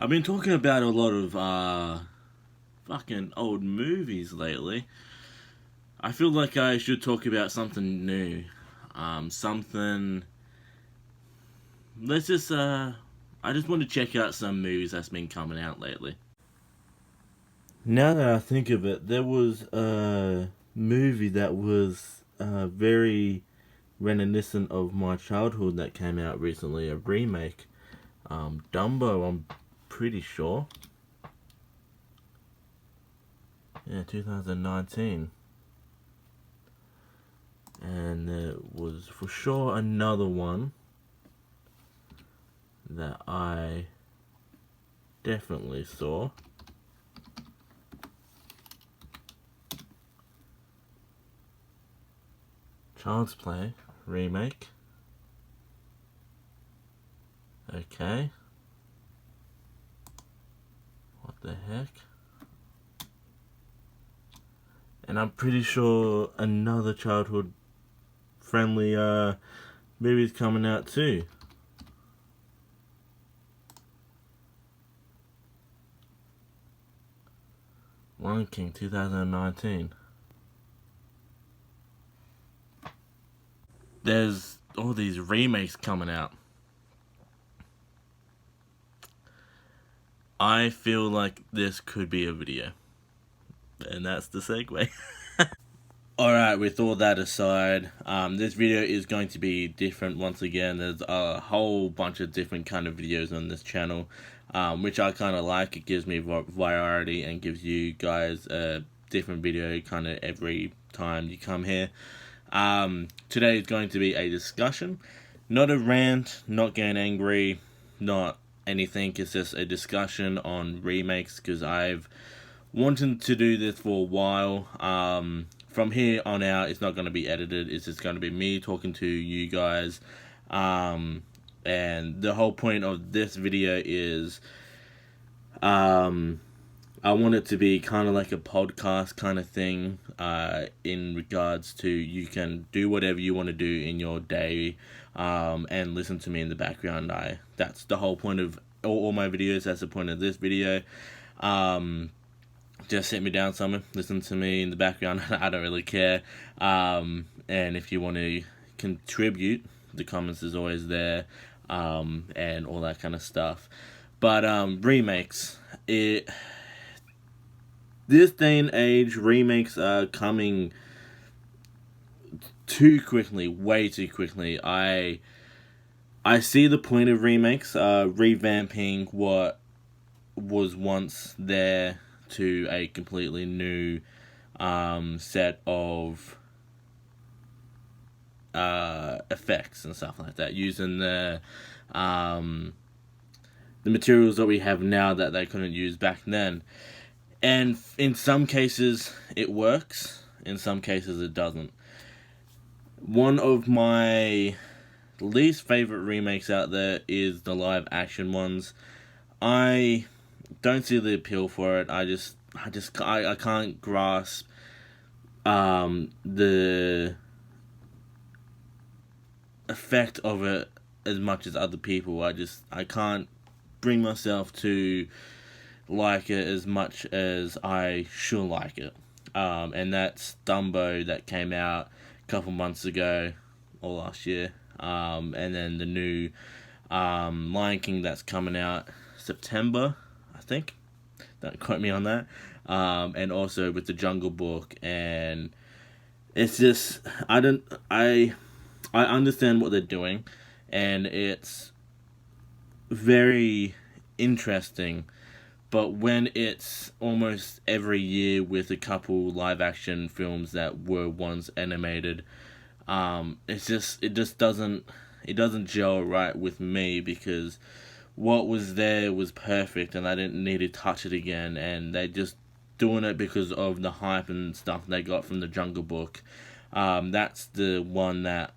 I've been talking about a lot of fucking old movies lately. I feel like I should talk about something new. Something. Let's just. I just want to check out some movies that's been coming out lately. Now that I think of it, there was a movie that was very reminiscent of my childhood that came out recently, a remake. Dumbo, I'm pretty sure. Yeah, 2019. And there was for sure another one that I definitely saw. Child's Play remake. Okay. What the heck? And I'm pretty sure another childhood friendly movie's coming out too. Lion King 2019. There's all these remakes coming out. I feel like this could be a video. And that's the segue. Alright, with all that aside, this video is going to be different once again. There's a whole bunch of different kind of videos on this channel, which I kind of like. It gives me variety and gives you guys a different video kind of every time you come here. Today is going to be a discussion, not a rant, not getting angry, not anything. It's just a discussion on remakes because I've wanted to do this for a while. From here on out, it's not going to be edited. It's just going to be me talking to you guys. And the whole point of this video is I want it to be kind of like a podcast kind of thing in regards to you can do whatever you want to do in your day and listen to me in the background. That's the whole point of all my videos. That's the point of this video. Just sit me down somewhere, listen to me in the background. I don't really care. And if you want to contribute, the comments is always there, and all that kind of stuff. But remakes, this day and age, remakes are coming too quickly, way too quickly. I see the point of remakes, revamping what was once there to a completely new set of effects and stuff like that, using the materials that we have now that they couldn't use back then. And in some cases it works, in some cases it doesn't. One of my least favorite remakes out there is the live action ones. I don't see the appeal for it. I can't grasp the effect of it as much as other people. I can't bring myself to like it as much as I should like it. And that's Dumbo that came out a couple months ago or last year. And then the new Lion King that's coming out September, I think. Don't quote me on that. And also with the Jungle Book, and it's just I understand what they're doing, and it's very interesting. But when it's almost every year with a couple live action films that were once animated, it just doesn't gel right with me, because what was there was perfect and I didn't need to touch it again, and they just doing it because of the hype and stuff they got from the Jungle Book. That's the one that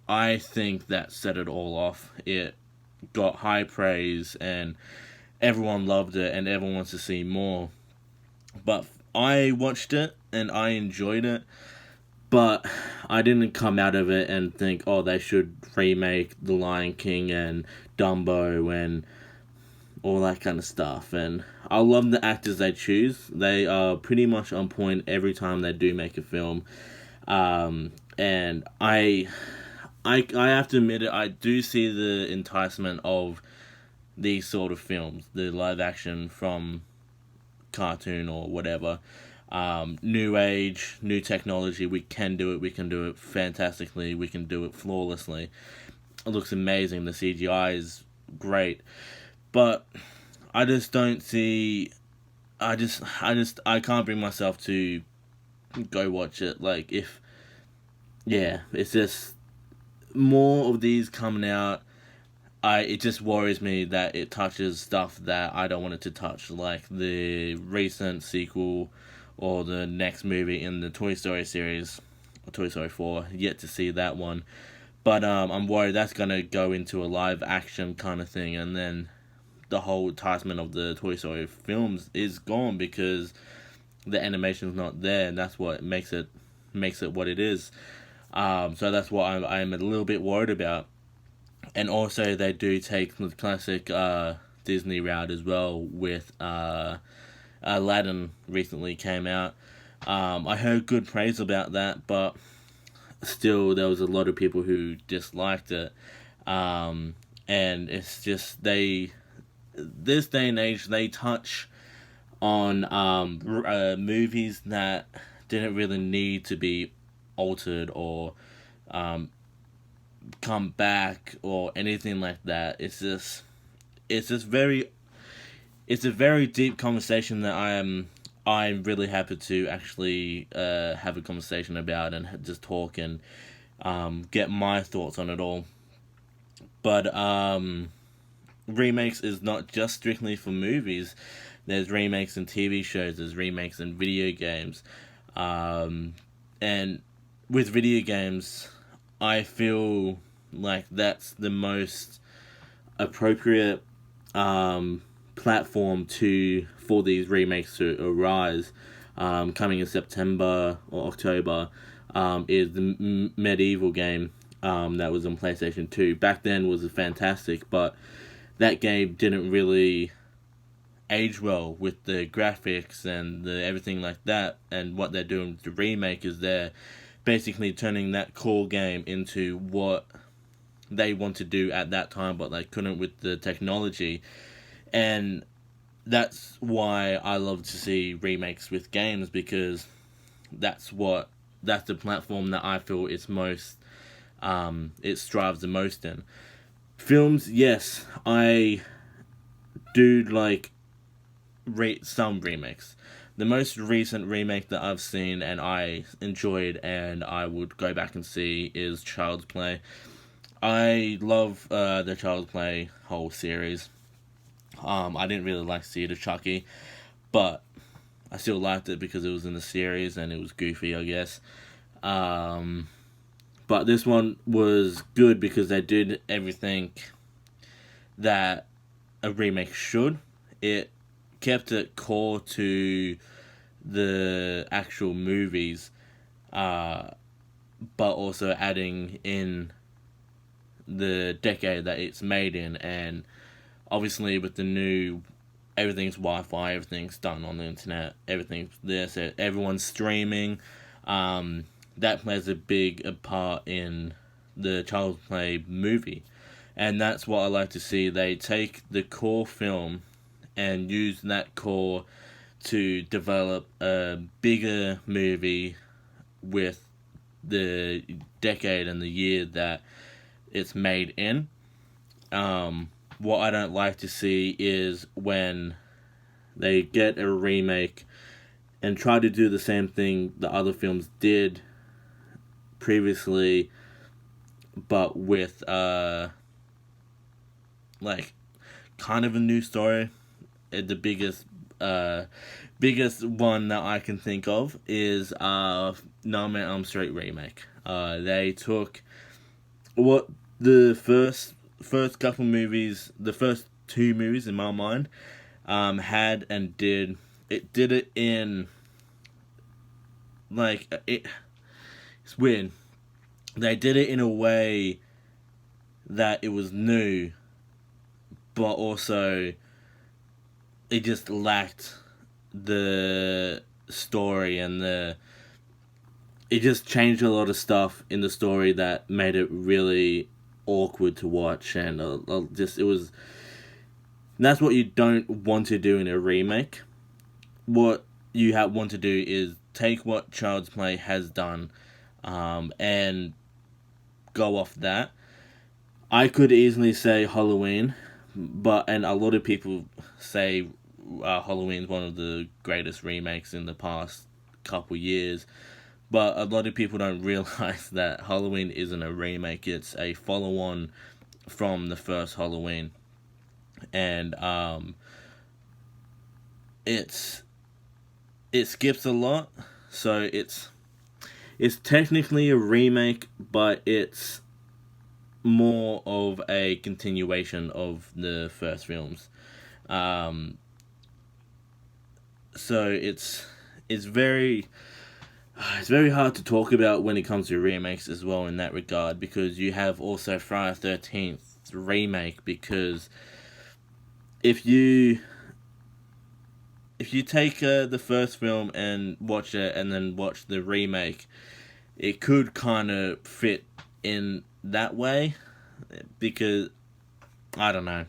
I think that set it all off. It got high praise and everyone loved it and everyone wants to see more. But I watched it and I enjoyed it, but I didn't come out of it and think, oh, they should remake The Lion King and Dumbo and all that kind of stuff. And I love the actors they choose. They are pretty much on point every time they do make a film. And I have to admit it, I do see the enticement of these sort of films, the live action from cartoon or whatever. New age, new technology, we can do it, we can do it fantastically, we can do it flawlessly. It looks amazing, the CGI is great. But I just don't see. I can't bring myself to go watch it. Like, if. Yeah, it's just more of these coming out. It just worries me that it touches stuff that I don't want it to touch, like the recent sequel or the next movie in the Toy Story series, Toy Story 4. Yet to see that one. But I'm worried that's gonna go into a live action kind of thing, and then the whole enticement of the Toy Story films is gone because the animation's not there, and that's what makes it what it is. So that's what I'm a little bit worried about. And also, they do take the classic Disney route as well with Aladdin recently came out. I heard good praise about that, but still, there was a lot of people who disliked it. And it's just this day and age, they touch on movies that didn't really need to be altered or um, come back or anything like that. It's just very it's a very deep conversation that I'm really happy to actually have a conversation about and just talk and get my thoughts on it all. But remakes is not just strictly for movies. There's remakes in TV shows. There's remakes in video games, and with video games, I feel like that's the most appropriate platform to for these remakes to arise. Coming in September or October, is the Medieval game that was on PlayStation 2. Back then was fantastic, but that game didn't really age well with the graphics and the everything like that. And what they're doing with the remake is they're basically turning that core game into what they want to do at that time, but they couldn't with the technology. And that's why I love to see remakes with games, because that's the platform that I feel it's most it strives the most in. Films, yes, I do like some remakes. The most recent remake that I've seen and I enjoyed and I would go back and see is Child's Play. I love the Child's Play whole series. I didn't really like Seed of Chucky, but I still liked it because it was in the series and it was goofy, I guess. But this one was good because they did everything that a remake should. It kept it core to the actual movies, but also adding in the decade that it's made in, and obviously with the new, everything's Wi-Fi, everything's done on the internet, everything's there, so everyone's streaming. That plays a big part in the Child's Play movie, and that's what I like to see. They take the core film and use that core to develop a bigger movie with the decade and the year that it's made in. What I don't like to see is when they get a remake and try to do the same thing the other films did previously, but with like kind of a new story. The biggest one that I can think of is Nightmare on Elm Street remake. They took what the first couple movies, the first two movies in my mind, had and did. It did it in it's weird. They did it in a way that it was new, but also it just lacked the story, and it just changed a lot of stuff in the story that made it really awkward to watch, and it was. That's what you don't want to do in a remake. What you want to do is take what Child's Play has done, and go off that. I could easily say Halloween, and a lot of people say Halloween is one of the greatest remakes in the past couple years. But a lot of people don't realize that Halloween isn't a remake; it's a follow-on from the first Halloween, and it skips a lot, so it's technically a remake, but it's more of a continuation of the first films. So it's very hard to talk about when it comes to remakes as well in that regard, because you have also Friday the 13th remake, because if you take the first film and watch it and then watch the remake, it could kind of fit in that way, because I don't know.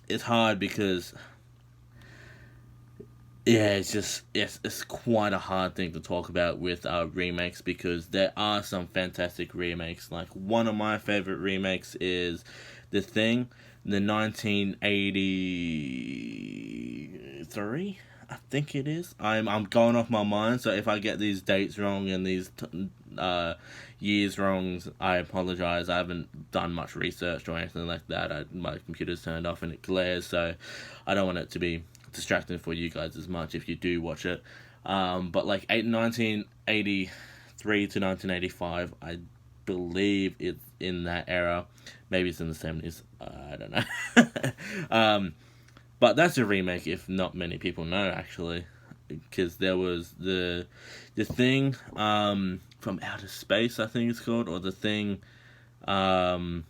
It's hard because it's quite a hard thing to talk about with remakes, because there are some fantastic remakes. Like, one of my favorite remakes is The Thing, the 1983, I think it is. I'm going off my mind, so if I get these dates wrong and these years wrong, I apologize. I haven't done much research or anything like that. My computer's turned off and it glares, so I don't want it to be distracting for you guys as much if you do watch it. But like 1983 to 1985, I believe it's in that era. Maybe it's in the 70s. I don't know. But that's a remake, if not many people know, actually, because there was the Thing from Outer Space, I think it's called, or The Thing. Can't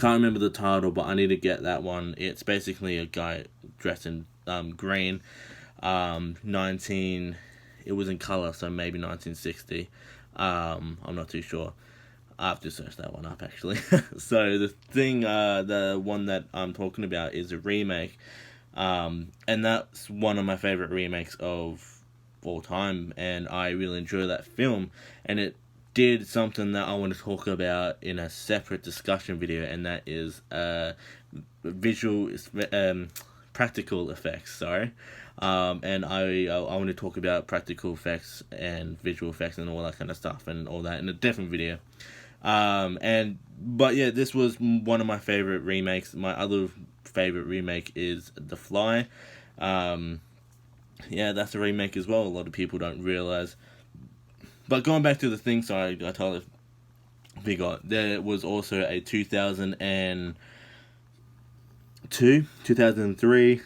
remember the title, but I need to get that one. It's basically a guy dressed in green. It was in color, so maybe 1960. I'm not too sure. I have to search that one up, actually. So The Thing, the one that I'm talking about, is a remake. And that's one of my favorite remakes of all time, and I really enjoy that film. And it did something that I want to talk about in a separate discussion video, and that is practical effects. Sorry. And I want to talk about practical effects and visual effects and all that kind of stuff and all that in a different video. But yeah, this was one of my favorite remakes. My other favorite remake is The Fly. Yeah, that's a remake as well. A lot of people don't realize. But going back to The Thing, sorry, I totally forgot. There was also a 2002, 2003,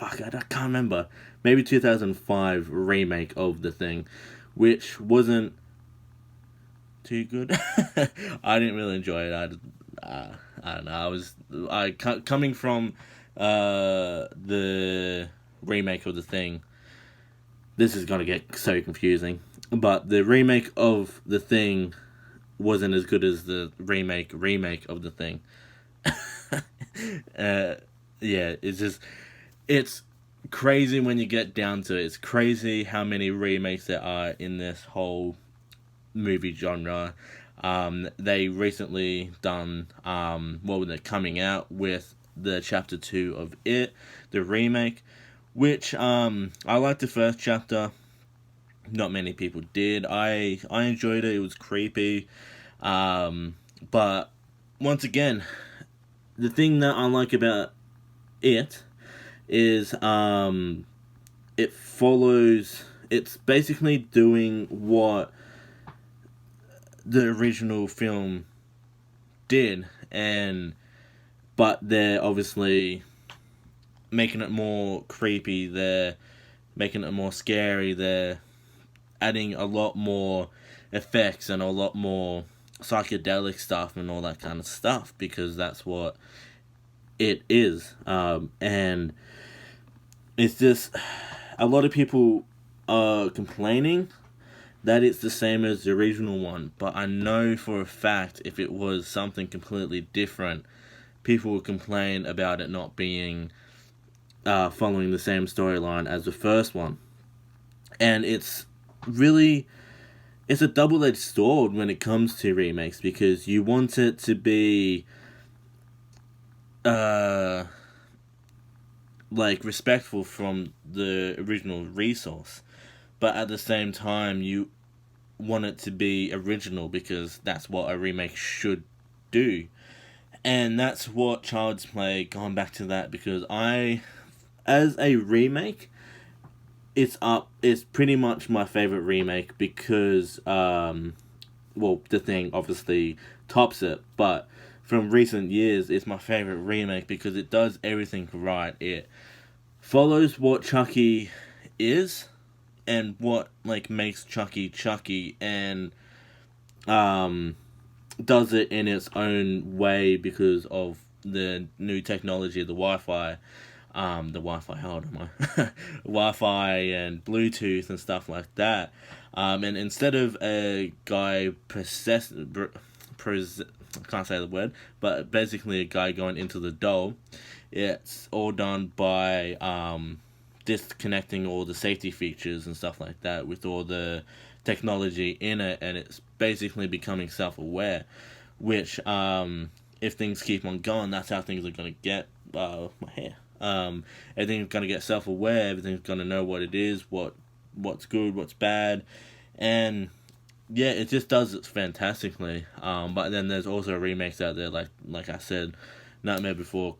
I can't remember. Maybe 2005 remake of The Thing, which wasn't too good. I didn't really enjoy it. I don't know. Coming from the remake of The Thing. This is gonna get so confusing, but the remake of The Thing wasn't as good as the remake of The Thing. Yeah, it's crazy when you get down to it. It's crazy how many remakes there are in this whole movie genre. They recently done, they're coming out with the chapter 2 of it, the remake, which, I liked the first chapter. Not many people did. I enjoyed it. It was creepy. But once again, the thing that I like about it is, it's basically doing what the original film did, but they're obviously making it more creepy, they're making it more scary, they're adding a lot more effects and a lot more psychedelic stuff and all that kind of stuff, because that's what it is. And it's just a lot of people are complaining that it's the same as the original one, but I know for a fact if it was something completely different, people would complain about it not being following the same storyline as the first one. And it's really, it's a double-edged sword when it comes to remakes, because you want it to be like respectful from the original resource, but at the same time you want it to be original, because that's what a remake should do. And that's what Child's Play, going back to that, because as a remake, it's pretty much my favorite remake, because well, the thing obviously tops it, but from recent years, it's my favorite remake because it does everything right. It follows what Chucky is and what like makes Chucky Chucky, and does it in its own way because of the new technology, the Wi-Fi, how old am I? Wi-Fi and Bluetooth and stuff like that. And instead of a guy I can't say the word, but basically a guy going into the doll, it's all done by disconnecting all the safety features and stuff like that with all the technology in it, and it's basically becoming self-aware, which if things keep on going, that's how things are going to get. My hair. Everything's going to get self-aware, everything's going to know what it is, what's good, what's bad, and yeah, it just does it fantastically. But then there's also remakes out there, like I said, Nightmare Before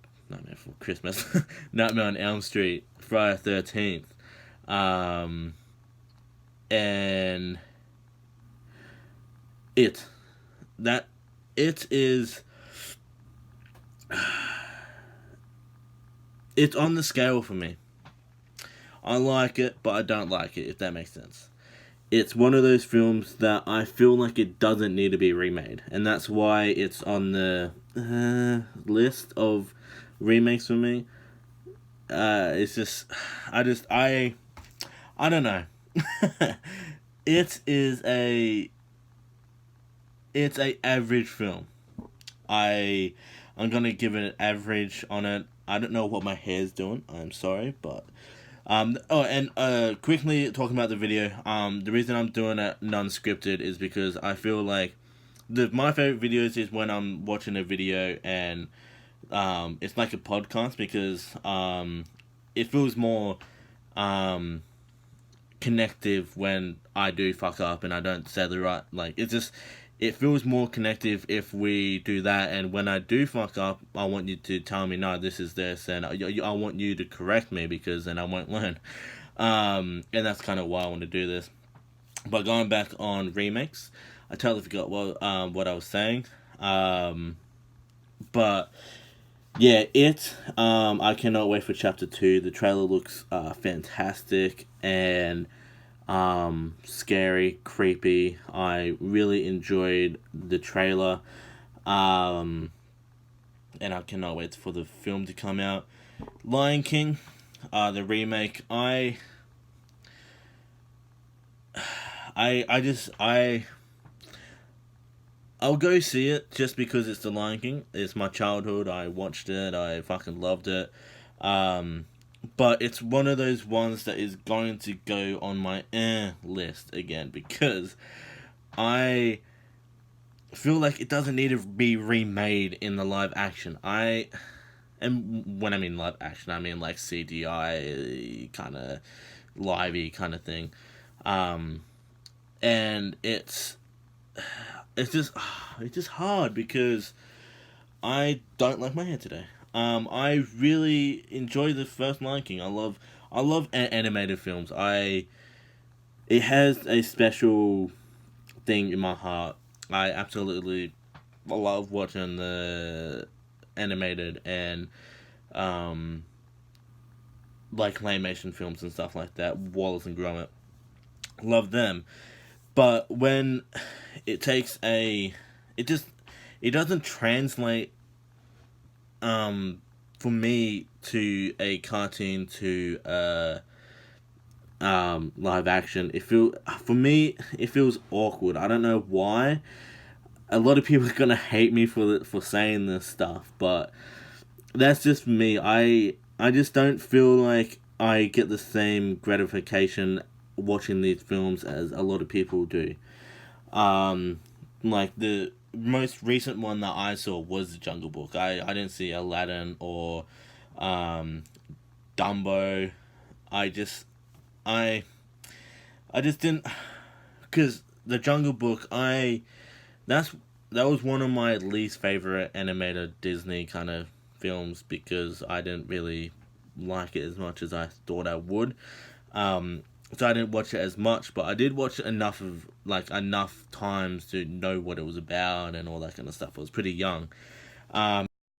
Christmas, Nightmare on Elm Street, Friday 13th, and it is, it's on the scale for me. I like it, but I don't like it, if that makes sense. It's one of those films that I feel like it doesn't need to be remade, and that's why it's on the list of remakes for me. It's just, I don't know. It's a average film. I'm gonna give it an average on it. I don't know what my hair's doing. I'm sorry, but quickly talking about the video. The reason I'm doing it non-scripted is because I feel like my favorite videos is when I'm watching a video and it's like a podcast, because it feels more connective when I do fuck up and I don't say the right, like, it feels more connective if we do that. And when I do fuck up, I want you to tell me, no, this is this, and I want you to correct me, because then I won't learn. And that's kind of why I want to do this. But going back on remakes, I totally forgot what I was saying. But yeah, I cannot wait for chapter 2. The trailer looks fantastic and scary, creepy. I really enjoyed the trailer, and I cannot wait for the film to come out. Lion King, the remake. I'll go see it just because it's the Lion King. It's my childhood. I watched it. I fucking loved it. But it's one of those ones that is going to go on my list again, because I feel like it doesn't need to be remade in the live action. And when I mean live action, I mean like CGI kind of livey kind of thing. And it's just hard because I don't like my hair today. I really enjoy the first Lion King. I love animated films. It has a special thing in my heart. I absolutely love watching the animated and like claymation films and stuff like that. Wallace and Gromit, love them. But when it doesn't translate for me to a cartoon to live action, for me it feels awkward. I don't know why. A lot of people are gonna hate me for saying this stuff, but that's just me. I just don't feel like I get the same gratification watching these films as a lot of people do. Like the most recent one that I saw was the Jungle Book. I didn't see Aladdin or Dumbo. I just I I just didn't, because the Jungle Book, that's that was one of my least favorite animated Disney kind of films because I didn't really like it as much as I thought I would. So I didn't watch it as much, but I did watch it enough times to know what it was about and all that kind of stuff. I was pretty young.